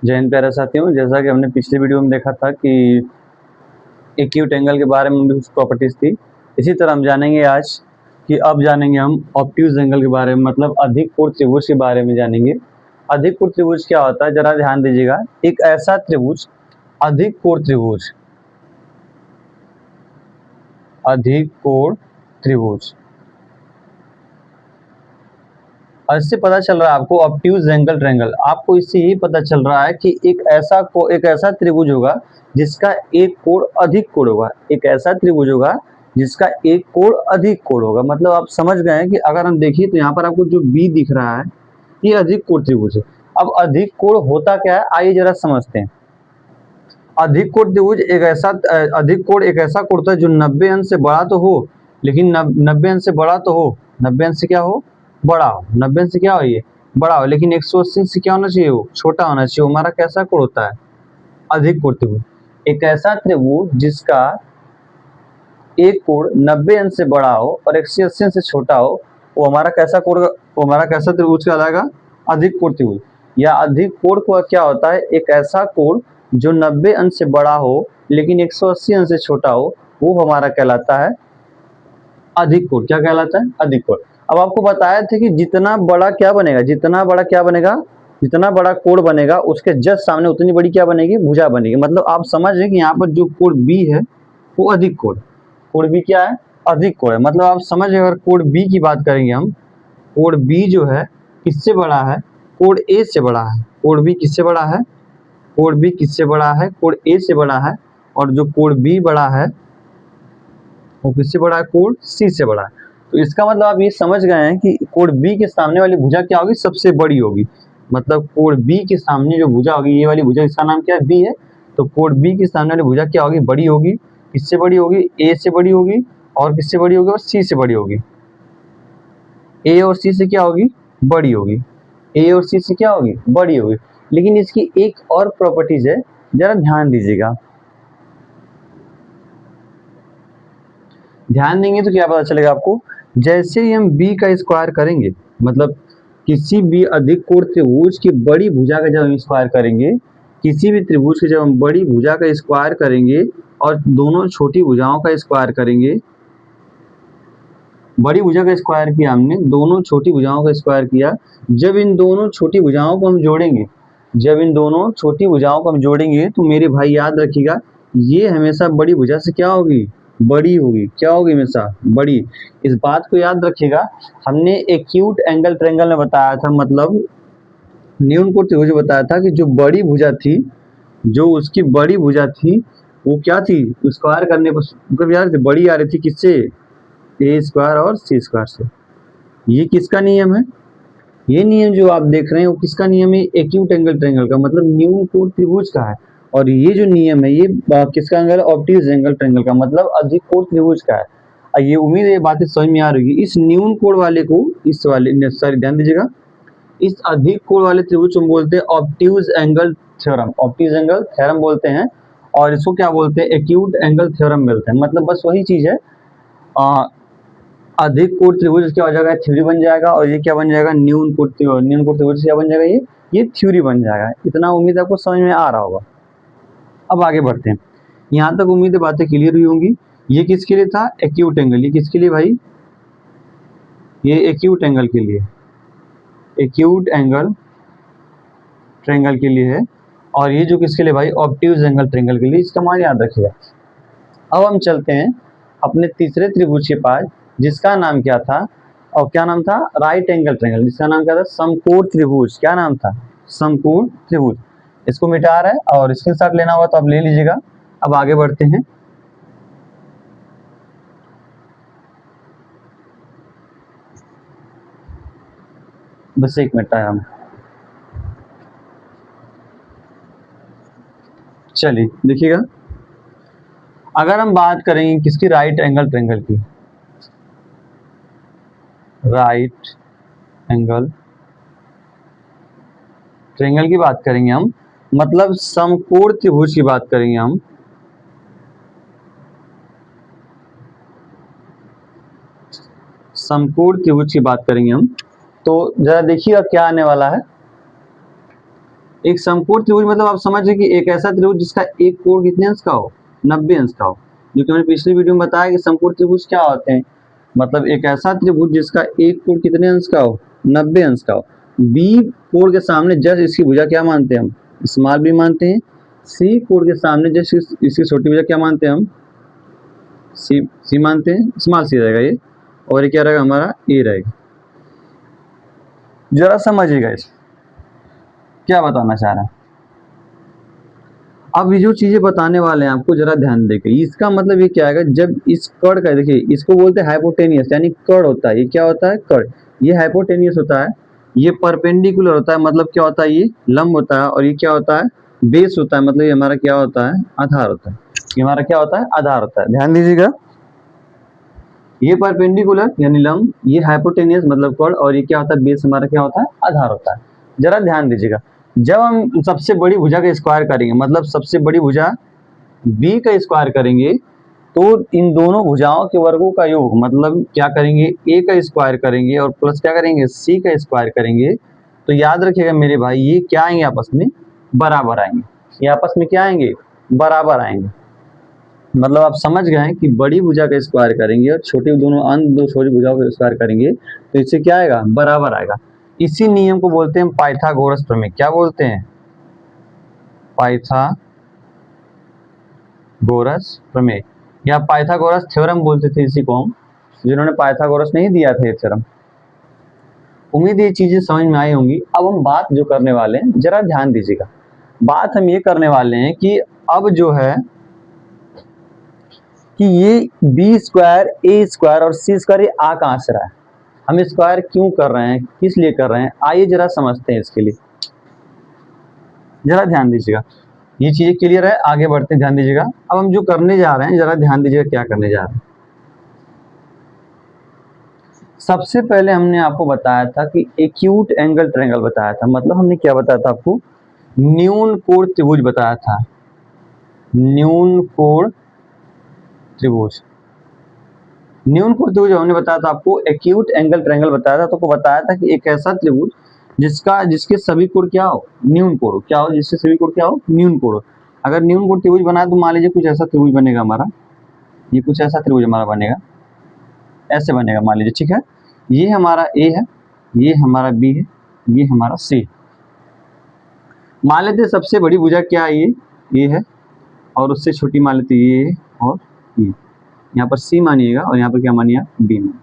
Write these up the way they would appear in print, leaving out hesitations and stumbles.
जय हिंद प्यारे साथियों, जैसा कि हमने पिछले वीडियो में देखा था कि एक्यूट एंगल के बारे में भी कुछ प्रॉपर्टीज थी। इसी तरह हम जानेंगे आज कि अब जानेंगे हम ऑब्ट्यूज एंगल के बारे में, मतलब अधिक कोण त्रिभुज के बारे में जानेंगे। अधिक कोण त्रिभुज क्या होता है, जरा ध्यान दीजिएगा। एक ऐसा त्रिभुज, अधिक कोण त्रिभुज, अधिक कोण त्रिभुज, और इससे पता चल रहा है आपको ऑब्ट्यूज एंगल ट्रायंगल, आपको इससे यही पता चल रहा है कि एक ऐसा त्रिभुज होगा जिसका एक कोण अधिक कोण होगा। एक ऐसा त्रिभुज होगा जिसका एक कोण अधिक कोण होगा। मतलब आप समझ गए हैं कि अगर हम देखिए तो यहाँ पर आपको जो बी दिख रहा है ये अधिक कोण त्रिभुज है। अब अधिक कोण होता क्या है, आइए जरा समझते हैं। अधिक कोण त्रिभुज अधिक कोण एक ऐसा कोण होता है जो 90 अंश से बड़ा तो हो, लेकिन 90 अंश से बड़ा तो हो, 90 अंश से क्या हो, बड़ा हो। 90 अंश से क्या हो, ये बड़ा हो, लेकिन 180 से क्या होना चाहिए, वो छोटा होना चाहिए। हमारा कैसा कोण होता है, अधिक कोण त्रिभुज। एक ऐसा त्रिभुज जिसका एक कोण 90 अंश से बड़ा हो और 180 अंश से छोटा हो, वो हमारा कैसा कोण, वो हमारा कैसा त्रिभुज कहलाएगा, अधिक कोण त्रिभुज। या अधिक कोण को क्या होता है, एक ऐसा कोण जो 90 अंश से बड़ा हो लेकिन 180 अंश से छोटा हो, वो हमारा कहलाता है अधिक कोण। क्या कहलाता है, अधिक कोण। अब आपको बताया था कि जितना बड़ा क्या बनेगा, जितना बड़ा क्या बनेगा, जितना बड़ा कोण बनेगा उसके जस्ट सामने उतनी बड़ी क्या बनेगी, भुजा बनेगी। मतलब आप समझ रहे कि यहाँ पर जो कोण बी है वो अधिक कोण, कोण बी क्या है, अधिक कोण है। मतलब आप समझ रहे, अगर कोण बी की बात करेंगे हम, कोण बी जो है किससे बड़ा है, कोण ए से बड़ा है। कोण बी किससे बड़ा है, कोण बी किससे बड़ा है, कोण ए से बड़ा है। और जो कोण बी बड़ा है वो किससे बड़ा है, कोण सी से बड़ा है। तो इसका मतलब आप ये समझ गए हैं कि कोण बी के सामने वाली भुजा क्या होगी, सबसे बड़ी होगी। मतलब कोण बी के सामने जो भुजा होगी, ये वाली भुजा, इसका नाम क्या है, बी है। तो कोण बी के सामने वाली भुजा क्या होगी, बड़ी होगी। किससे बड़ी होगी, ए से बड़ी होगी। और किससे बड़ी होगी, और सी से बड़ी होगी। ए और सी से क्या होगी, बड़ी होगी। ए और सी से क्या होगी, बड़ी होगी। लेकिन इसकी एक और प्रॉपर्टीज है, जरा ध्यान दीजिएगा। ध्यान देंगे तो क्या पता चलेगा आपको, जैसे ही हम बी का स्क्वायर करेंगे, मतलब किसी भी अधिक कोण त्रिभुज की बड़ी भुजा का जब हम स्क्वायर करेंगे, किसी भी त्रिभुज की जब हम बड़ी भुजा का स्क्वायर करेंगे और दोनों छोटी भुजाओं का स्क्वायर करेंगे, बड़ी भुजा का स्क्वायर किया हमने, दोनों छोटी भुजाओं का स्क्वायर किया। जब इन दोनों छोटी भुजाओं को हम जोड़ेंगे, जब इन दोनों छोटी भुजाओं को हम जोड़ेंगे तो मेरे भाई याद रखिएगा, ये हमेशा बड़ी भुजा से क्या होगी, बड़ी होगी। क्या होगी, हमेशा बड़ी। इस बात को याद रखिएगा। हमने एक्यूट एंगल ट्रायंगल में बताया था, मतलब न्यून कोण त्रिभुज बताया था कि जो बड़ी भुजा थी, जो उसकी बड़ी भुजा थी वो क्या थी, स्क्वायर करने पर मतलब यार बड़ी आ रही थी किससे, ए स्क्वायर और सी स्क्वायर से। ये किसका नियम है, ये नियम जो आप देख रहे हैं वो किसका नियम है, एक्यूट एंगल ट्रायंगल का, मतलब न्यून कोण त्रिभुज का है। और ये जो नियम है ये किसका एंगल है, ऑब्ट्यूज एंगल ट्रायंगल का, मतलब अधिक कोण त्रिभुज का है। ये उम्मीद है ये बातें समझ में आ रही है। इस न्यून कोण वाले को, इस वाले सॉरी ध्यान दीजिएगा, इस अधिक कोण वाले त्रिभुज को बोलते हैं obtuse angle theorem, obtuse angle theorem बोलते हैं। और इसको क्या बोलते हैं, एक्यूट एंगल थ्योरम बोलते हैं। मतलब बस वही चीज है, अधिक कोण त्रिभुज क्या हो जाएगा, थ्योरी बन जाएगा। और ये क्या बन जाएगा, न्यून कोण त्रिभुज क्या बन जाएगा, ये थ्योरी बन जाएगा। इतना उम्मीद आपको समझ में आ रहा होगा। अब आगे बढ़ते हैं, यहाँ तक उम्मीद है बातें क्लियर हुई होंगी। ये किसके लिए था, एक्यूट एंगल। ये किसके लिए भाई, ये एक्यूट एंगल के लिए, एक्यूट एंगल ट्रायंगल के लिए है। और ये जो किसके लिए भाई, ऑब्ट्यूज एंगल ट्रायंगल के लिए। इसका मान याद रखिएगा। अब हम चलते हैं अपने तीसरे त्रिभुज के पास, जिसका नाम क्या था, और क्या नाम था, राइट एंगल ट्रायंगल, जिसका नाम क्या था, समकोण त्रिभुज। क्या नाम था, समकोण त्रिभुज। इसको मिटा रहा है और स्क्रीनशॉट लेना होगा तो आप ले लीजिएगा। अब आगे बढ़ते हैं। बस एक मिनट है हम, चलिए देखिएगा। अगर हम बात करेंगे किसकी, राइट एंगल ट्रायंगल की, राइट एंगल ट्रायंगल की बात करेंगे हम, मतलब समकोण त्रिभुज की बात करेंगे हम। समकोण त्रिभुज की बात करेंगे हम, तो जरा देखिएगा क्या आने वाला है। एक समकोण त्रिभुज मतलब आप समझ रहे कि एक ऐसा त्रिभुज जिसका एक कोण कितने अंश का हो, 90 अंश का हो। जो कि मैंने पिछली वीडियो में बताया कि समकोण त्रिभुज क्या होते हैं, मतलब एक ऐसा त्रिभुज जिसका एक कोण कितने अंश का हो, 90 अंश का हो। बी कोण के सामने जस्ट इसकी भुजा क्या मानते हैं हम, स्मॉल बी मानते हैं। सी कोण के सामने जस्ट इसकी छोटी भुजा क्या मानते हैं हम, सी मानते हैं, स्मॉल सी रहेगा ये, और ये क्या रहेगा हमारा ए रहेगा। जरा समझिएगा इस क्या बताना चाह रहा है। अब ये जो चीजें बताने वाले हैं आपको जरा ध्यान देके, इसका मतलब ये क्या है, जब इस कड़ का देखिए इसको बोलते हैं हाइपोटेनियस, यानी कड़ होता है, ये क्या होता है कड़, ये हाइपोटेनियस होता है, ये परपेंडिकुलर होता है, मतलब क्या होता है ये लंब होता है, और ये क्या होता है बेस होता है, मतलब ये हमारा क्या होता है आधार होता है, ये हमारा क्या होता है आधार होता है। ध्यान दीजिएगा, ये परपेंडिकुलर यानी लंब, ये हाइपोटेनियस मतलब कड़, और ये क्या होता है बेस हमारा क्या होता है आधार होता है। जरा ध्यान दीजिएगा, जब हम सबसे बड़ी भुजा का स्क्वायर करेंगे, मतलब सबसे बड़ी भुजा बी का स्क्वायर करेंगे, तो इन दोनों भुजाओं के वर्गों का योग, मतलब क्या करेंगे ए का स्क्वायर करेंगे और प्लस क्या करेंगे सी का स्क्वायर करेंगे, तो याद रखिएगा मेरे भाई ये क्या आएंगे आपस में बराबर आएंगे, ये आपस में क्या आएंगे बराबर आएंगे। मतलब आप समझ गए हैं कि बड़ी भुजा का स्क्वायर करेंगे और छोटी दोनों अन्य दो छोटी भुजाओं का स्क्वायर करेंगे तो इससे क्या आएगा बराबर आएगा। इसी नियम को बोलते हैं पाइथागोरस प्रमेय। क्या बोलते हैं, पाइथागोरस प्रमेय या पाइथागोरस थ्योरम बोलते थे इसी को हम, जिन्होंने पाइथागोरस नहीं दिया था ये थ्योरम। उम्मीद ये चीजें समझ में आई होंगी। अब हम बात जो करने वाले हैं जरा ध्यान दीजिएगा, बात हम ये करने वाले हैं कि अब जो है कि ये बी स्क्वायर ए स्क्वायर और सी स्क्वायर ये आ कहां से रहा है, हम स्क्वायर क्यों कर रहे हैं, किस लिए कर रहे हैं, आइए जरा समझते हैं इसके लिए। जरा ध्यान दीजिएगा, ये चीजें क्लियर है, आगे बढ़ते हैं, ध्यान दीजिएगा। अब हम जो करने जा रहे हैं जरा ध्यान दीजिएगा क्या करने जा रहे हैं। सबसे पहले हमने आपको बताया था कि एक्यूट एंगल ट्रायंगल बताया था, मतलब हमने क्या बताया था आपको न्यून कोण त्रिभुज बताया था, न्यून कोण त्रिभुज। न्यून कोण त्रिभुज हमने बताया था आपको, एक्यूट एंगल ट्रायंगल बताया था, तो आपको बताया था कि एक ऐसा त्रिभुज जिसके सभी कोण क्या हो न्यून कोण, क्या हो जिसके सभी कोण क्या हो न्यून कोण। अगर न्यून कोण त्रिभुज बनाए तो मान लीजिए कुछ ऐसा त्रिभुज बनेगा हमारा, ये कुछ ऐसा त्रिभुज हमारा बनेगा, ऐसे बनेगा मान लीजिए, ठीक है। ये हमारा ए है, ये हमारा बी है, ये हमारा सी। मान लेते सबसे बड़ी भुजा क्या है ये है, और उससे छोटी मान लेते ये है और ये, यहाँ पर सी मानिएगा और यहाँ पर क्या मानिएगा बी मानिएगा।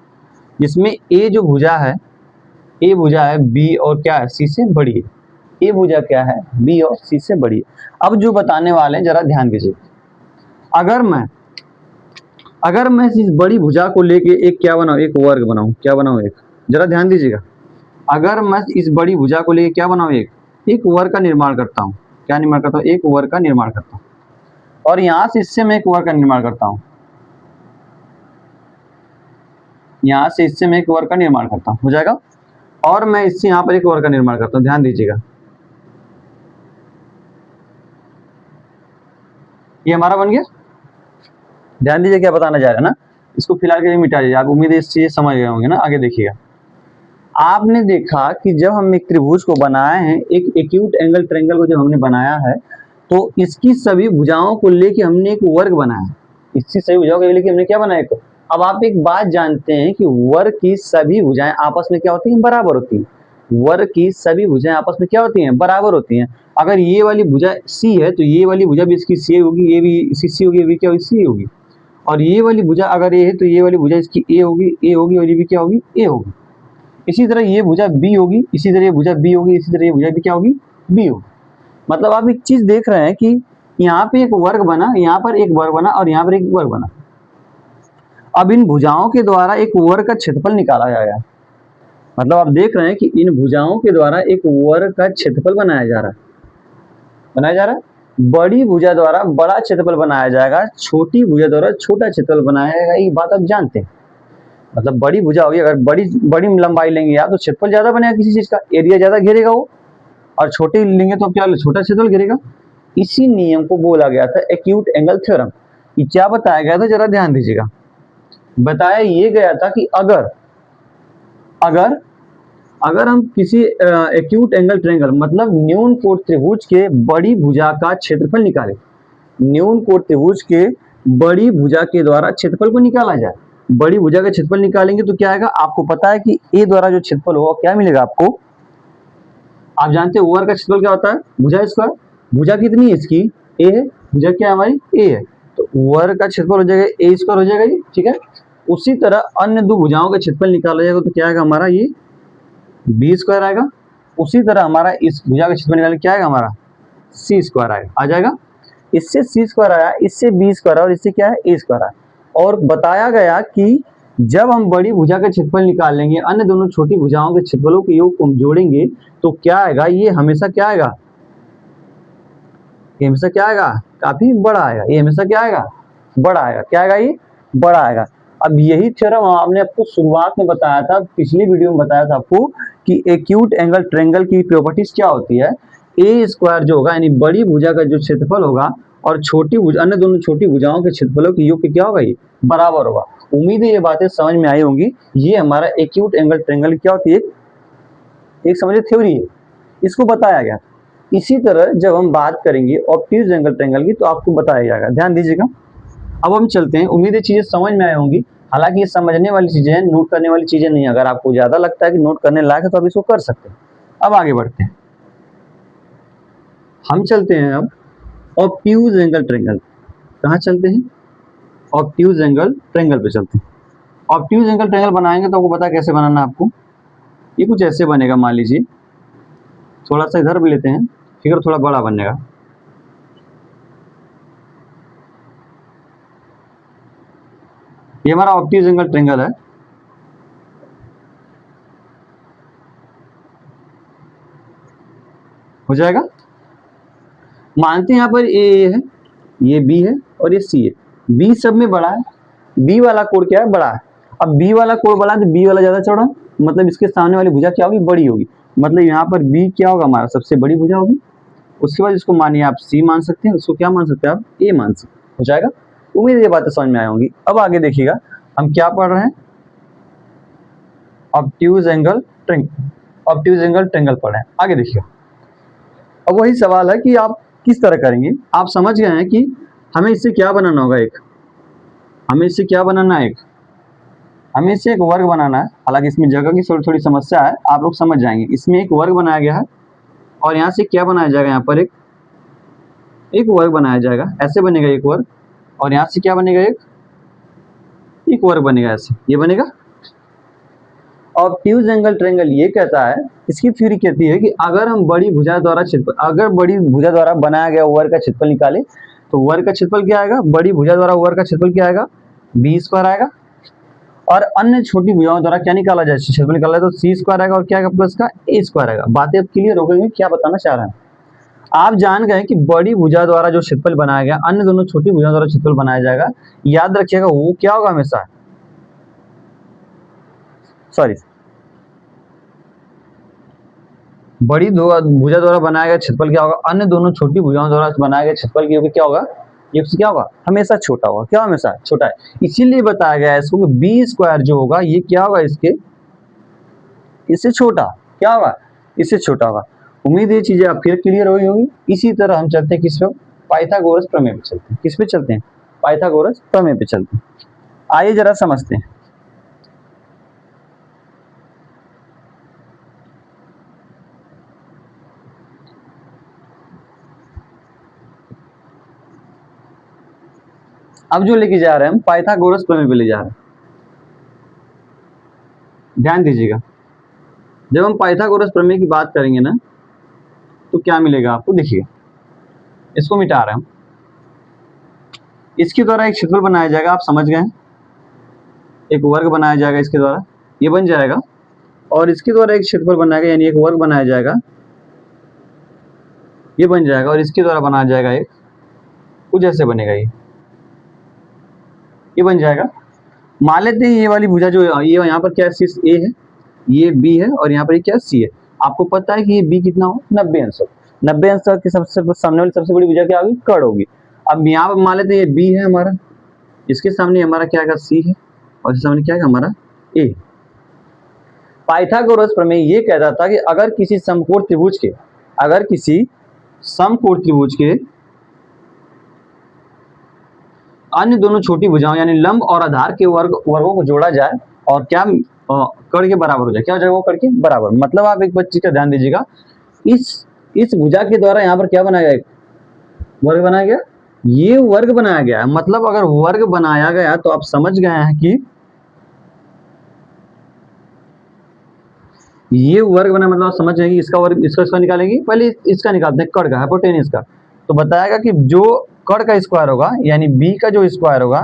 जिसमें ए जो भुजा है, ए भुजा है बी और क्या है सी से बड़ी है, ए भुजा क्या है बी और सी से बड़ी है। अब जो बताने वाले हैं जरा ध्यान दीजिए, अगर मैं इस बड़ी भुजा को लेके एक क्या बनाऊं, एक वर्ग बनाऊं, क्या बनाऊं एक, जरा ध्यान दीजिएगा, अगर मैं इस बड़ी भुजा को लेके क्या बनाऊं एक वर्ग का निर्माण करता हूं, क्या निर्माण करता हूं एक वर्ग का निर्माण करता हूं, और यहां से इससे मैं एक वर्ग का निर्माण करता हूं, यहां से इससे मैं एक वर्ग का निर्माण करता हूं, हो जाएगा, और मैं इससे यहां पर एक वर्ग का निर्माण करता हूं, ध्यान दीजिएगा ये हमारा बन गया। ध्यान दीजिए क्या बताना जा रहा है ना, इसको फिलहाल के लिए मिटा दीजिए, आप उम्मीद है इस चीज समझ गए होंगे ना। आगे देखिएगा, आपने देखा कि जब हम एक त्रिभुज को बनाए हैं, एक एक्यूट एंगल ट्रायंगल को जब हमने बनाया है, तो इसकी सभी भुजाओं को लेके हमने एक वर्ग बनाया, इसकी सभी भुजाओं को लेके हमने क्या बनाया एक। अब आप एक बात जानते हैं कि वर्ग की सभी भुजाएं आपस में क्या होती हैं बराबर होती हैं, वर्ग की सभी भुजाएं आपस में क्या होती हैं बराबर होती हैं। अगर ये वाली भुजा सी है तो ये वाली भुजा भी इसकी सी होगी, ये भी इसकी सी होगी, ये भी क्या होगी सी होगी, और ये वाली भुजा अगर ए है तो ये वाली भुजा इसकी ए होगी और ये भी क्या होगी ए होगी। इसी तरह ये भुजा बी होगी, इसी तरह ये भुजा बी होगी, इसी तरह ये भुजा भी क्या होगी बी होगी। मतलब आप एक चीज देख रहे हैं कि यहाँ पे एक वर्ग बना, यहाँ पर एक वर्ग बना और यहाँ पर एक वर्ग बना। अब इन भुजाओं के द्वारा एक वर्ग का क्षेत्रफल निकाला जाएगा, मतलब आप देख रहे हैं कि इन भुजाओं के द्वारा एक वर्ग का क्षेत्रफल बनाया जा रहा है। बड़ी भुजा द्वारा बड़ा क्षेत्रफल बनाया जाएगा, छोटी भुजा द्वारा छोटा क्षेत्रफल बनाया जाएगा, ये बात आप जानते हैं। मतलब बड़ी भुजा होगी, अगर बड़ी लंबाई लेंगे आप तो क्षेत्रफल ज्यादा बनेगा, किसी चीज का एरिया ज्यादा घेरेगा वो, और छोटी लेंगे तो क्या छोटा क्षेत्रफल घेरेगा। इसी नियम को बोला गया था एक्यूट एंगल थ्योरम। ये क्या बताया गया था जरा ध्यान दीजिएगा, बताया ये गया था कि अगर अगर हम किसी एक्यूट एंगल ट्रायंगल मतलब न्यून कोण त्रिभुज के बड़ी भुजा का क्षेत्रफल निकालें, न्यून कोण त्रिभुज के बड़ी भुजा के द्वारा क्षेत्रफल को निकाला जाए, बड़ी भुजा का क्षेत्रफल निकालेंगे तो क्या आएगा, आपको पता है कि ए द्वारा जो क्षेत्रफल होगा क्या मिलेगा आपको, आप जानते हैं ओवर का क्षेत्रफल क्या होता है, भुजा स्क्वायर, भुजा कितनी है इसकी, ए है, भुजा क्या है हमारी, ए है, तो ओवर का क्षेत्रफल हो जाएगा ए स्क्वायर हो जाएगा ये, ठीक है। उसी तरह अन्य दो भुजाओं का क्षेत्रफल निकाला जाएगा तो क्या आएगा हमारा, ये बी स्क्वायर आएगा। उसी तरह हमारा इस भुजा का क्षेत्रफल निकालने क्या आएगा हमारा, सी स्क्वायर आएगा, आ जाएगा। इससे सी स्क्वायर आया, इससे बी स्क्वायर और इससे क्या है, ए स्क्वायर आया। और बताया गया कि जब हम बड़ी भुजा का क्षेत्रफल निकाल लेंगे अन्य दोनों छोटी भुजाओं के क्षेत्रफलों के योग को जोड़ेंगे तो क्या आएगा, ये हमेशा क्या आएगा, ये हमेशा क्या आएगा, काफी बड़ा आएगा, ये हमेशा क्या आएगा, बड़ा आएगा, क्या आएगा, ये बड़ा आएगा। अब यही थ्योरम आपने आपको शुरुआत में बताया था, पिछली वीडियो में बताया था आपको कि एक्यूट एंगल ट्रायंगल की प्रॉपर्टीज क्या होती है, ए स्क्वायर जो होगा यानी बड़ी भुजा का जो क्षेत्रफल होगा और छोटी भुजा अन्य दोनों छोटी भुजाओं के क्षेत्रफलों के योग क्या होगा, ये बराबर होगा। उम्मीद है ये बातें समझ में आई होंगी। ये हमारा एक्यूट एंगल ट्रायंगल क्या होती है, एक समझिए थ्योरी है, इसको बताया गया। इसी तरह जब हम बात करेंगे ऑब्ट्यूज एंगल ट्रायंगल की तो आपको बताया जाएगा, ध्यान दीजिएगा। अब हम चलते हैं, उम्मीद है चीजें समझ में आई होंगी। हालांकि ये समझने वाली चीजें हैं, नोट करने वाली चीजें नहीं। अगर आपको ज्यादा लगता है कि नोट करने लायक है तो आप इसको कर सकते हैं। अब आगे बढ़ते हैं, हम चलते हैं अब ऑब्ट्यूज एंगल ट्रायंगल। कहाँ चलते हैं, ऑब्ट्यूज एंगल ट्रायंगल पे चलते हैं। ऑब्ट्यूज एंगल ट्रायंगल बनाएंगे तो आपको पता है कैसे बनाना है आपको, ये कुछ ऐसे बनेगा। मान लीजिए थोड़ा सा इधर भी लेते हैं, फिगर थोड़ा बड़ा बनेगा। ये हमारा ऑब्ट्यूज एंगल ट्रायंगल है। हो जाएगा, मानते हैं यहाँ पर ए है, ये बी है और ये सी है। बी सब में बड़ा है, बी वाला कोण क्या है, बड़ा है। अब बी वाला कोण बड़ा है तो बी वाला ज्यादा चौड़ा, मतलब इसके सामने वाली भुजा क्या होगी, बड़ी होगी। मतलब यहाँ पर बी क्या होगा, हमारा सबसे बड़ी भुजा होगी। उसके बाद इसको मानिए आप सी मान सकते हैं, उसको क्या मान सकते हैं आप, ए मान सकते हैं। हो जाएगा, उम्मीद है ये बातें समझ में आई होंगी। अब आगे देखिएगा, हम क्या पढ़ रहे हैं, obtuse angle triangle, obtuse angle triangle पढ़ रहे हैं। आगे देखिएगा, अब वही सवाल है कि आप किस तरह करेंगे। आप समझ गए हैं कि हमें इससे क्या बनाना होगा, एक हमें इससे क्या बनाना है, एक हमें इससे एक वर्ग बनाना है। हालांकि इसमें जगह की थोड़ी थोड़ी समस्या है, आप लोग समझ जाएंगे। इसमें एक वर्ग बनाया गया है और यहाँ से क्या बनाया जाएगा, यहाँ पर एक वर्ग बनाया जाएगा, ऐसे बनेगा एक वर्ग। और यहाँ से क्या बनेगा, एक वर्ग बनेगा, ऐसे ये बनेगा। ऑब्ट्यूज एंगल ट्रायंगल ये कहता है, इसकी थ्योरी कहती है कि अगर हम बड़ी भुजा द्वारा क्षेत्रफल, अगर बड़ी भुजा द्वारा बनाया गया वर्ग का क्षेत्रफल निकाले तो वर्ग का क्षेत्रफल क्या आएगा, बड़ी भुजा द्वारा वर्ग का क्षेत्रफल क्या आएगा, बी स्क्वायर आएगा। और अन्य छोटी भुजाओं द्वारा क्या निकाला जाए, क्षेत्रफल निकाला जाए तो सी स्क्वायर आएगा और क्या आएगा प्लस का ए स्क्वायर आएगा। बातें अब क्लियर हो गई, क्या बताना चाह रहे हैं। आप जान गए कि बड़ी भुजा द्वारा जो क्षेत्रफल बनाया गया अन्य दोनों छोटी भुजा द्वारा क्षेत्रफल बनाया जाएगा। याद रखिएगा वो क्या होगा हमेशा, सॉरी, बड़ी भुजा द्वारा बनाया गया क्षेत्रफल क्या होगा, अन्य दोनों छोटी भुजाओं द्वारा बनाया गया क्षेत्रफल की क्या होगा, ये क्या होगा, हमेशा छोटा होगा। क्या हमेशा छोटा है, इसीलिए बताया गया है इसको कि बी स्क्वायर जो होगा ये क्या होगा, इससे छोटा, क्या होगा, इससे छोटा होगा। उम्मीद है ये चीजें आप फिर क्लियर हो गई होगी। इसी तरह हम चलते हैं किस पे, पाइथागोरस प्रमेय पे चलते हैं। किस पे चलते हैं, पाइथागोरस प्रमेय पे चलते हैं। आइए जरा समझते हैं। अब जो लेके जा रहे हैं हम पाइथागोरस प्रमेय पे ले जा रहे हैं, ध्यान दीजिएगा। जब हम पाइथागोरस प्रमेय की बात करेंगे ना तो क्या मिलेगा आपको, देखिए इसको मिटा रहे हैं हम। इसके द्वारा एक क्षेत्रफल बनाया जाएगा, आप समझ गए, एक वर्ग बनाया जाएगा इसके द्वारा, ये बन जाएगा। और इसके द्वारा एक क्षेत्रफल बनाएगा यानी एक वर्ग बनाया जाएगा, ये बन जाएगा। और इसके द्वारा बनाया जाएगा एक, कुछ ऐसे बनेगा, ये बन जाएगा। मान लेते हैं ये वाली भुजा जो ये यहाँ पर क्या है, ए है, ये बी है और यहाँ पर क्या सी है। आपको पता है कि ये बी कितना हो, 90 अंश हो। 90 अंश की सबसे सामने वाली सबसे बड़ी भुजा क्या होगी, कर्ण होगी। अब यहाँ पर मान लेते हैं ये बी है हमारा, इसके सामने हमारा क्या है, सी है और इसके सामने क्या है हमारा ए। पाइथागोरस प्रमेय ये कहता था कि अगर किसी समकोण त्रिभुज के अन्य दोनों छोटी भुजाओं यानी लंब और आधार के वर्गों को जोड़ा जाए और क्या कर्ण के बराबर हो जाए, क्या हो जाएगा वो कर्ण के बराबर। मतलब आप एक चीज का ध्यान दीजिएगा, इस भुजा के द्वारा यहाँ पर क्या बनाया गया, वर्ग बनाया गया, ये वर्ग बनाया गया है। मतलब अगर वर्ग बनाया गया तो आप समझ गए हैं कि ये वर्ग बना, मतलब आप समझ गए कि इसका वर्ग इसका निकालेंगे। पहले इसका निकालते हैं, कर्ण का, हाइपोटेनस का। तो बताएगा कि जो कर्ण का स्क्वायर होगा यानी बी का जो स्क्वायर होगा,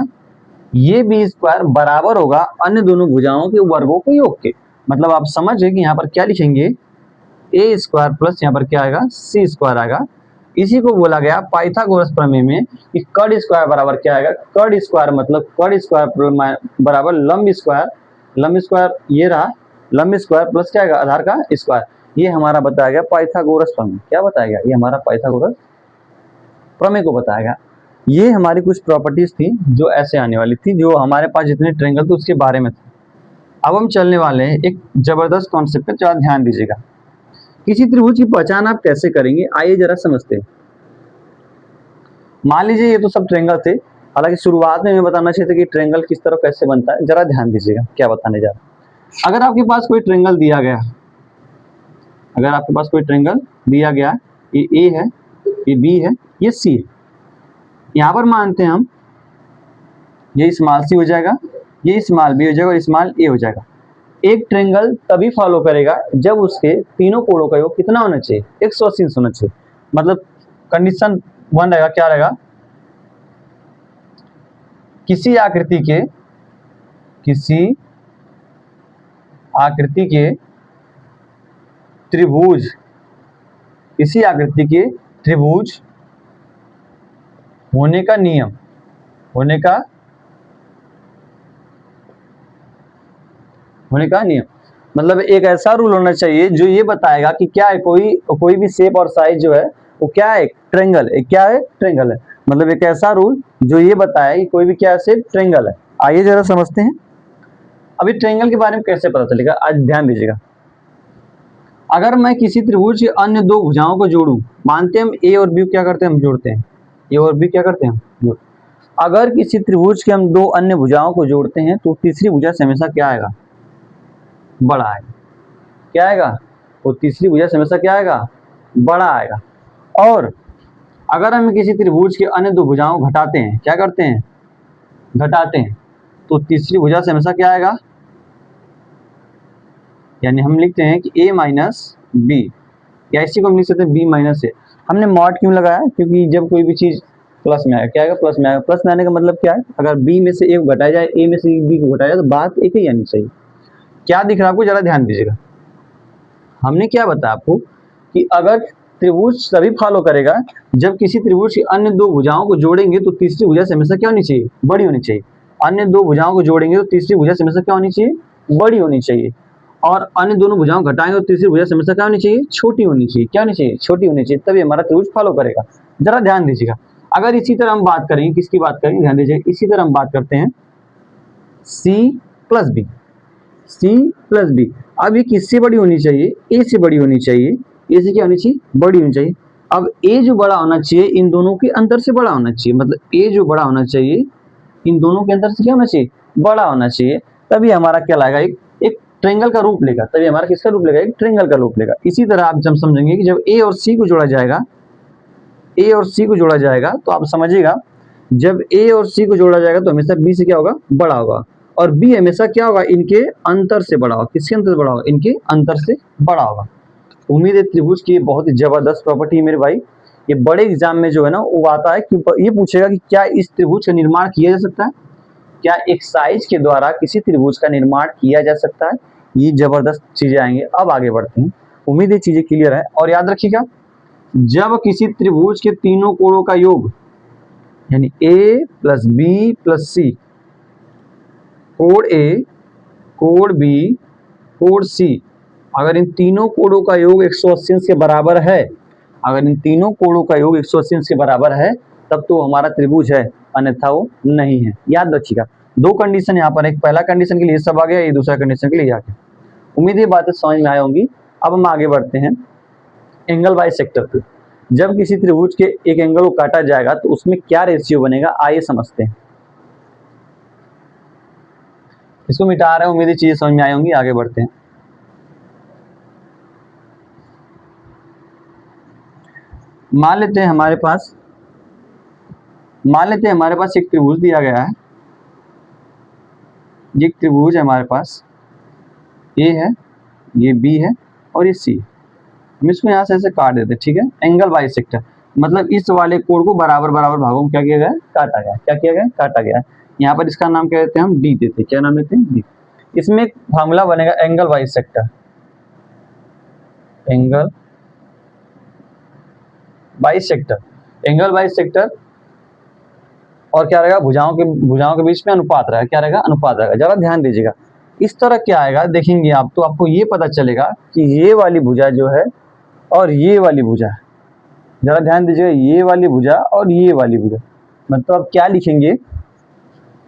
ये बी स्क्वायर बराबर होगा अन्य दोनों भुजाओं के वर्गों के योग के। मतलब आप समझ गए कि यहाँ पर क्या लिखेंगे, ए स्क्वायर प्लस यहाँ पर क्या आएगा, सी स्क्वायर आएगा। इसी को बोला गया पाइथागोरस प्रमेय में कि कर्ण स्क्वायर बराबर क्या आएगा, कर्ण स्क्वायर मतलब कर्ण स्क्वायर बराबर लंब स्क्वायर ये रहा, लंब स्क्वायर प्लस क्या आएगा, आधार का स्क्वायर। ये हमारा बताया गया पाइथागोरस प्रमेय। क्या बताया गया, ये हमारा पाइथागोरस प्रमेय को बताया गया। ये हमारी कुछ प्रॉपर्टीज थी जो ऐसे आने वाली थी, जो हमारे पास जितने ट्रायंगल थे उसके बारे में थे। अब हम चलने वाले हैं एक जबरदस्त कॉन्सेप्ट पे, जरा ध्यान दीजिएगा। किसी त्रिभुज की पहचान आप कैसे करेंगे, आइए जरा समझते हैं। मान लीजिए ये तो सब ट्रायंगल थे, हालांकि शुरुआत में हमें बताना चाहिए था कि ट्रायंगल किस तरह कैसे बनता है। जरा ध्यान दीजिएगा क्या बताने जा रहा हूं। अगर आपके पास कोई ट्रायंगल दिया गया, अगर आपके पास कोई ट्रायंगल दिया गया, ये ए है, ये बी है, ये सी है। यहाँ पर मानते हैं हम ये स्मॉल सी हो जाएगा, ये स्मॉल बी हो जाएगा और स्मॉल ए हो जाएगा। एक ट्रायंगल तभी फॉलो करेगा जब उसके तीनों कोणों का योग कितना होना चाहिए, 180 होना चाहिए। मतलब कंडीशन वन रहेगा, क्या रहेगा, किसी आकृति के त्रिभुज होने का नियम, मतलब एक ऐसा रूल होना चाहिए जो ये बताएगा कि क्या है, कोई भी शेप और साइज जो है वो क्या है, ट्रायंगल है। क्या है, ट्रायंगल है। मतलब एक ऐसा रूल जो ये बताए कि कोई भी क्या शेप ट्रायंगल है। आइए जरा समझते हैं अभी ट्रायंगल के बारे में कैसे पता चलेगा। आज ध्यान दीजिएगा, अगर मैं किसी त्रिभुज के अन्य दो भुजाओं को जोड़ूं, मानते हैं हम ए और बी क्या करते हैं, हम जोड़ते हैं, ए और बी क्या करते हैं, हम जोड़ते हैं। अगर किसी त्रिभुज के हम दो अन्य भुजाओं को जोड़ते हैं तो तीसरी भुजा से हमेशा क्या आएगा, बड़ा आएगा। क्या आएगा, वो तीसरी भुजा से हमेशा क्या आएगा, बड़ा आएगा। और अगर हम किसी त्रिभुज के अन्य दो भुजाओं को घटाते हैं, क्या करते हैं, घटाते हैं, तो तीसरी भुजा से हमेशा क्या आएगा, यानी हम लिखते हैं कि a माइनस बी, या इसी को हम लिख सकते हैं b माइनस ए। हमने मॉड क्यों लगाया, क्योंकि जब कोई भी चीज प्लस में आएगा, क्या आएगा, प्लस में आएगा। प्लस में आने का मतलब क्या है, अगर b में से a को घटाया जाए, a में से b को घटाया जाए, तो बात एक ही आनी चाहिए। क्या दिख रहा है आपको, जरा ध्यान दीजिएगा। हमने क्या बताया आपको कि अगर त्रिभुज तभी फॉलो करेगा जब किसी त्रिभुज की अन्य दो भुजाओं को जोड़ेंगे तो तीसरी भुजा से हमेशा क्या होनी चाहिए, बड़ी होनी चाहिए। अन्य दो भुजाओं को जोड़ेंगे तो तीसरी भुजा से हमेशा क्या होनी चाहिए, बड़ी होनी चाहिए। और अन्य दोनों भुजाओं को घटाएंगे तो तीसरी भुजा से हमेशा क्या होनी चाहिए, छोटी होनी चाहिए। क्या होनी चाहिए, छोटी होनी चाहिए, तभी हमारा त्रिभुज फॉलो करेगा। जरा ध्यान दीजिएगा। अगर इसी तरह हम बात करें, किसकी बात करें, ध्यान दीजिएगा, इसी तरह हम बात करते हैं सी प्लस बी। अब ये किससे बड़ी होनी चाहिए, ए से बड़ी होनी चाहिए। ए से क्या होनी चाहिए, बड़ी होनी चाहिए। अब ए जो बड़ा होना चाहिए इन दोनों के अंतर से बड़ा होना चाहिए। मतलब ए जो बड़ा होना चाहिए इन दोनों के अंतर से क्या होना चाहिए, बड़ा होना चाहिए। तभी हमारा क्या लाएगा, एक ट्रायंगल का रूप लेगा। तभी हमारा किसका रूप लेगा, एक ट्रायंगल का रूप लेगा। इसी तरह आप जब समझेंगे कि जब ए और सी को जोड़ा जाएगा, तो आप समझिएगा जब ए और सी को जोड़ा जाएगा तो हमेशा बी से क्या होगा, बड़ा होगा। और बी हमेशा क्या होगा, इनके अंतर से बड़ा होगा। किसके अंतर से बड़ा होगा, इनके अंतर से बड़ा होगा। उम्मीद है त्रिभुज की बहुत ही जबरदस्त प्रॉपर्टी है मेरे भाई। ये बड़े एग्जाम में जो है ना वो आता है कि ये पूछेगा कि क्या इस त्रिभुज का निर्माण किया जा सकता है, क्या एक साइज के द्वारा किसी त्रिभुज का निर्माण किया जा सकता है। ये जबरदस्त चीजें आएंगे। अब आगे बढ़ते हैं, उम्मीद है चीजें क्लियर है। और याद रखिएगा, जब किसी त्रिभुज के तीनों कोणों का योग यानी a प्लस बी प्लस सी, कोण ए, कोण बी, कोण सी, अगर इन तीनों कोणों का योग 180 के बराबर है, अगर इन तीनों कोणों का योग 180 के बराबर है, तब तो हमारा त्रिभुज है, अन्यथा वो नहीं है। याद रखिएगा, दो कंडीशन यहाँ पर, एक पहला कंडीशन के लिए सब आ गया, ये दूसरा कंडीशन के लिए आ गया। उम्मीद है ये बातें समझ में आई होंगी। अब हम आगे बढ़ते हैं एंगल बाई सेक्टर पे। जब किसी त्रिभुज के एक एंगल को काटा जाएगा तो उसमें क्या रेशियो बनेगा, आइए समझते हैं। इसको मिटा रहे हैं, उम्मीद है चीजें समझ में आई होंगी। आगे बढ़ते हैं। मान लेते हैं हमारे पास एक त्रिभुज दिया गया है। ये एक त्रिभुज है हमारे पास, ए है, ये बी है और ये सी। हम इसको यहाँ से ऐसे काट देते हैं, ठीक है। एंगल बाई सेक्टर मतलब इस वाले कोण को बराबर बराबर भागों में क्या किया गया है, काटा गया। क्या किया गया, काटा गया। यहाँ पर इसका नाम क्या देते हैं, हम डी देते हैं। क्या नाम देते हैं, डी। इसमें एक फार्मूला बनेगा angle by sector, angle by sector, angle by sector. और क्या रहेगा, भुजाओं के बीच में अनुपात रहेगा। क्या रहेगा, अनुपात रहेगा। जरा ध्यान दीजिएगा, इस तरह क्या आएगा देखेंगे आप तो आपको ये पता चलेगा कि ये वाली भुजा जो है और ये वाली भुजा, जरा ध्यान दीजिएगा, ये वाली भुजा और ये वाली भुजा, मतलब आप क्या लिखेंगे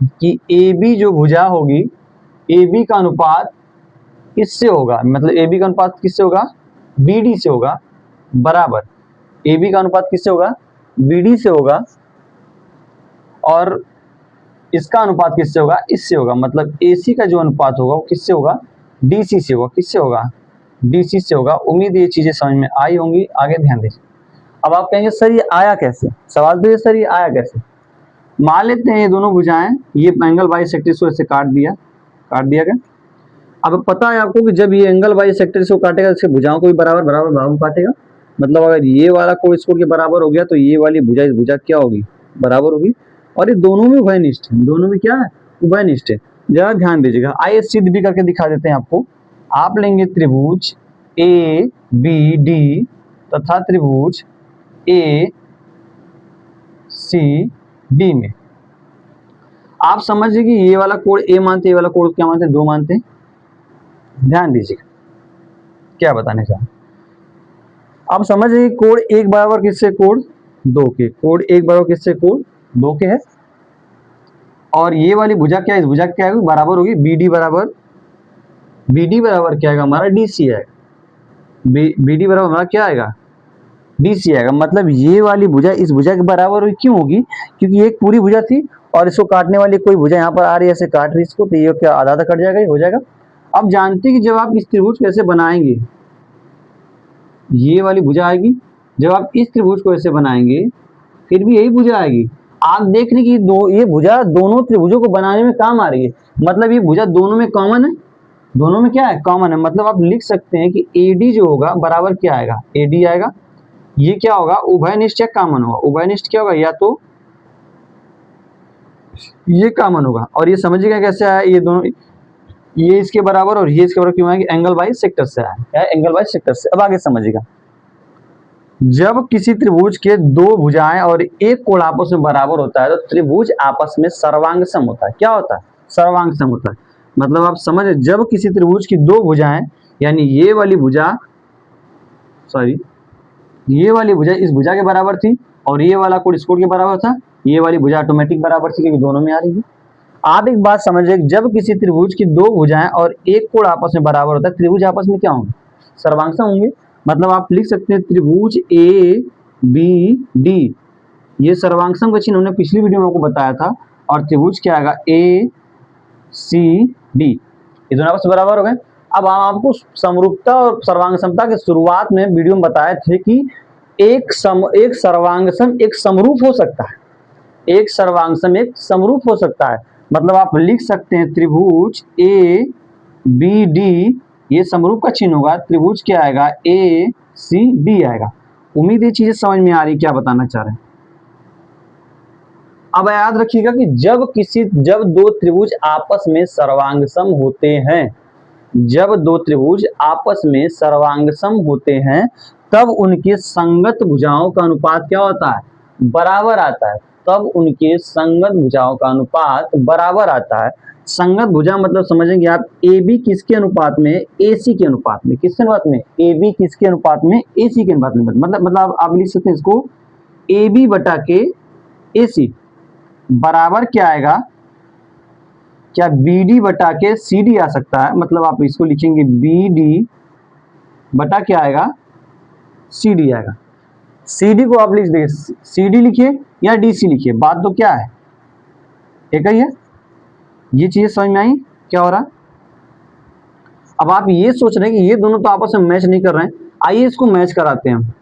कि ए बी जो भुजा होगी, ए बी का अनुपात किससे होगा, मतलब ए बी का अनुपात किससे होगा, बी डी से होगा, बराबर ए बी का अनुपात किससे होगा, बी डी से होगा। और इसका अनुपात किससे होगा, इससे होगा। मतलब AC का जो अनुपात होगा वो किससे होगा, DC से होगा। किससे होगा, DC से होगा। उम्मीद ये चीजें समझ में आई होंगी। आगे ध्यान दीजिए। अब आप कहेंगे सर ये आया कैसे, सवाल तो ये सर ये आया कैसे। मान लेते हैं ये दोनों भुजाएं, ये एंगल बाई सेक्टर को ऐसे काट दिया गया। अब पता है आपको कि जब ये एंगल बाई सेक्टर से काटेगा इसके भुजाओं को भी बराबर बराबर भागों में काटेगा। मतलब अगर ये वाला कोण इस कोण के बराबर हो गया तो ये वाली भुजा इस भुजा क्या होगी, बराबर होगी। और ये दोनों में उभयनिष्ठ है, दोनों में क्या है, उभयनिष्ठ है। जरा ध्यान दीजिएगा, आइए सिद्ध भी करके दिखा देते हैं आपको। आप लेंगे त्रिभुज ए बी डी तथा त्रिभुज ए सी डी में आप समझिए कि ये वाला कोण ए मानते हैं, ये वाला कोण क्या मानते हैं, दो मानते हैं। ध्यान दीजिएगा क्या बताने चाह, आप समझिए कोण एक बराबर किससे, कोण दो के, कोण एक बराबर किससे, कोण दो के है। और ये वाली भुजा क्या है, इस भुजा क्या है, बराबर होगी बी डी बराबर क्या आएगा हमारा, DC आएगा। बी डी बराबर हमारा क्या आएगा, DC आएगा। मतलब ये वाली भुजा इस भुजा के बराबर हुई, क्यों होगी, क्योंकि एक पूरी भुजा थी और इसको काटने वाली कोई भुजा यहाँ पर आ रही है, ऐसे काट रही इसको, तो ये क्या आधा आधा कट जाएगा, ये हो जाएगा। अब जानते हैं कि जब आप इस त्रिभुज कैसे बनाएंगे, ये वाली भुजा आएगी। जब आप इस त्रिभुज को ऐसे बनाएंगे फिर भी यही भुजा आएगी। आप देख रहे कि ये भुजा दोनों त्रिभुजों को बनाने में काम आ रही है। मतलब ये भुजा दोनों में कॉमन है, दोनों में क्या है, कॉमन है। मतलब आप लिख सकते हैं कि AD जो होगा बराबर क्या आएगा, AD आएगा। ये क्या होगा, उभयनिष्ठ या कॉमन होगा। उभयनिष्ठ क्या होगा, या तो ये कॉमन होगा। और ये समझिएगा कैसे आया, ये दोनों, ये इसके बराबर और ये इसके बराबर क्यों आएंगे, एंगल बाई सेक्टर से आया है, एंगल बाई सेक्टर से। अब आगे समझिएगा, जब किसी त्रिभुज के दो भुजाएं और एक कोण आपस में बराबर होता है तो त्रिभुज आपस में सर्वांगसम होता है। क्या होता है, सर्वांगसम होता है। मतलब आप समझ, जब किसी त्रिभुज की दो भुजाएं, यानी ये वाली भुजा, ये वाली भुजा इस भुजा के बराबर थी और ये वाला कोण इस कोण के बराबर था, ये वाली भुजा ऑटोमेटिक बराबर थी क्योंकि दोनों में आ रही है। आप एक बात समझिए, जब किसी त्रिभुज की दो भुजाएं और एक कोण आपस में बराबर होता है, त्रिभुज आपस में क्या होंगे, सर्वांगसम होंगे। मतलब आप लिख सकते हैं त्रिभुज ए बी डी, ये सर्वांगसम का चिन्ह हमने पिछली वीडियो में आपको बताया था। और त्रिभुज क्या आएगा, ए सी डी, ये दोनों आपस में बराबर हो गए। अब हम आपको समरूपता और सर्वांगसमता के शुरुआत में वीडियो में बताए थे कि एक सर्वांगसम एक समरूप हो सकता है, एक सर्वांगसम एक समरूप हो सकता है। मतलब आप लिख सकते हैं त्रिभुज ए बी डी, ये समरूप का चिन्ह होगा। त्रिभुज क्या आएगा, ए सी डी आएगा। उम्मीद ये चीजें समझ में आ रही, क्या बताना चाह रहे हैं। अब याद रखिएगा कि जब दो त्रिभुज आपस में सर्वांगसम होते हैं, जब दो त्रिभुज आपस में सर्वांगसम होते हैं तब उनके संगत भुजाओं का अनुपात क्या होता है, बराबर आता है। तब उनके संगत भुजाओं का अनुपात बराबर आता है। संगत भुजा मतलब समझेंगे आप, ए बी किसके अनुपात में, ए सी के अनुपात में। किसके अनुपात में, ए बी किसके अनुपात में, ए सी के अनुपात में। मतलब आप लिख सकते हैं इसको, ए बी बटा के ए सी बराबर क्या आएगा, क्या BD बटा के CD आ सकता है? मतलब आप इसको लिखेंगे BD बटा क्या आएगा, CD आएगा। CD को आप लिख देंगे, CD लिखिए या DC लिखिए, बात तो क्या है, एक ही है। ये चीजें समझ में आई क्या हो रहा है? अब आप ये सोच रहे हैं कि ये दोनों तो आपस में मैच नहीं कर रहे हैं, आइए इसको मैच कराते हैं।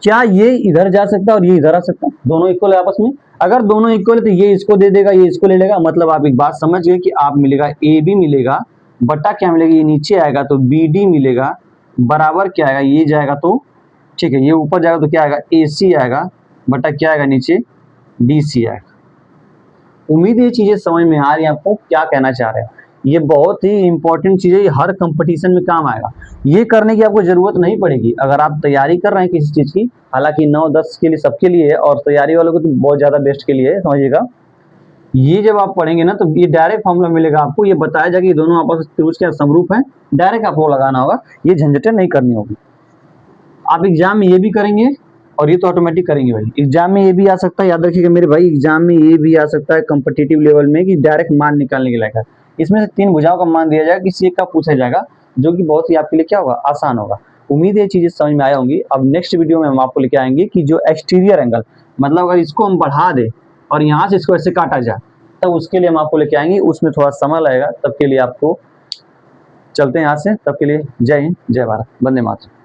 क्या ये इधर जा सकता है और ये इधर आ सकता है? दोनों इक्वल है आपस में। अगर दोनों इक्वल है तो ये इसको दे देगा, ये इसको ले लेगा। मतलब आप एक बात समझ गए कि आप मिलेगा AB मिलेगा बटा क्या मिलेगा, ये नीचे आएगा तो BD मिलेगा बराबर क्या आएगा, ये जाएगा तो ठीक है, ये ऊपर जाएगा तो क्या आएगा, AC आएगा बटा क्या आएगा नीचे, DC आएगा। उम्मीद है ये चीजें समझ में आ रही है आपको, क्या कहना चाह रहे हैं। ये बहुत ही इंपॉर्टेंट चीज है, ये हर कंपटीशन में काम आएगा। ये करने की आपको जरूरत नहीं पड़ेगी अगर आप तैयारी कर रहे हैं किसी चीज की। हालांकि 9-10 के लिए सबके लिए है और तैयारी वालों को तो बहुत ज्यादा बेस्ट के लिए है, समझिएगा। ये जब आप पढ़ेंगे ना तो ये डायरेक्ट फॉर्मूला मिलेगा आपको, ये बताया जाएगा कि दोनों आपस में त्रिभुज के समरूप है, डायरेक्ट आपको लगाना होगा, ये झंझटें नहीं करनी होगी। आप एग्जाम में ये भी करेंगे और ये तो ऑटोमेटिक करेंगे भाई। एग्जाम में ये भी आ सकता है, याद रखिएगा मेरे भाई, एग्जाम में ये भी आ सकता है कॉम्पिटिटिव लेवल में कि डायरेक्ट मान निकालने के लायक है। इसमें से 3 भुजाओं का मान दिया जाएगा, किसी एक का पूछा जाएगा, जो कि बहुत ही आपके लिए क्या होगा, आसान होगा। उम्मीद है ये चीजें समझ में आया होंगी। अब नेक्स्ट वीडियो में हम आपको लेके आएंगे कि जो एक्सटीरियर एंगल, मतलब अगर इसको हम बढ़ा दें और यहाँ से इसको ऐसे काटा जाए, तब उसके लिए हम आपको लेके आएंगे। उसमें थोड़ा समय लगेगा, तब के लिए आपको चलते हैं यहाँ से। तब के लिए जय हिंद, जय भारत, वंदे मातरम।